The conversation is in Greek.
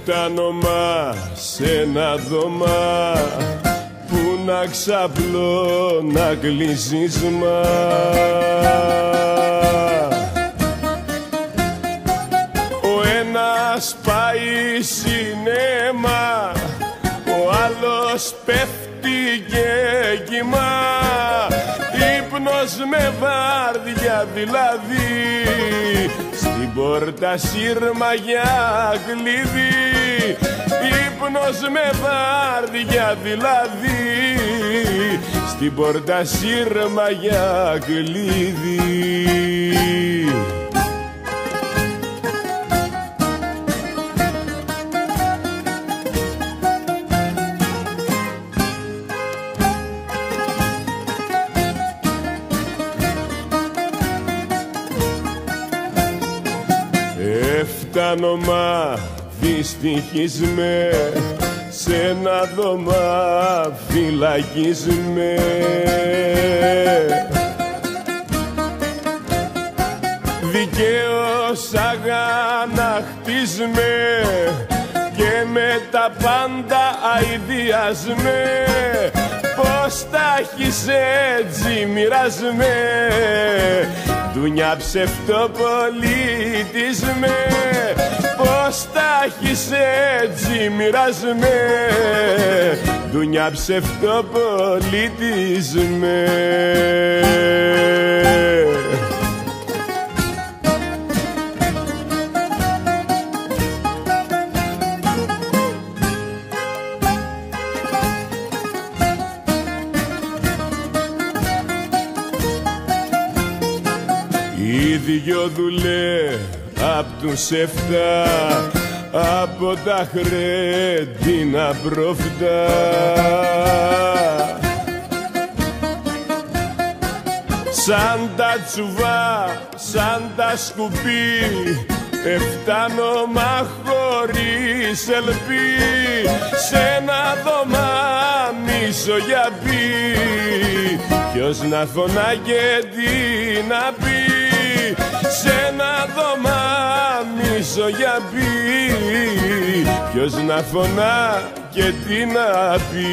Έφτανομα σε ένα δωμά που να ξαπλώ να κλεισίσμα. Ο ένας πάει σινέμα, ο άλλος πέφτει και κοιμά. Ύπνος με βάρδια δηλαδή, στην πόρτα σύρμα για κλειδί. Ύπνος με βάρδια δηλαδή, στην πόρτα σύρμα για κλειδί. Έφτανομα δυστυχισμέ, σε ένα δωμά φυλακισμέ. Δικαίως αγαναχτισμέ και με τα πάντα αηδιασμέ. Πώς τα έχεις έτσι μοιρασμέ, δουνιά ψευτοπολίτισμέ. Πώς τα έχεις έτσι μοιρασμέ, δουνιά ψευτοπολίτισμέ. Οι δυο δουλε απ' τους 7, από τα χρέντινα προφτά. Σαν τα τσουβά, σαν τα σκουπί, έφτανομα χωρίς ελπί. Σ' ένα δωμά μισογιαπή, ποιος να φωνά και τι να πει. Σ' ένα δωμά μισογιαπή, ποιος να φωνά και τι να πει.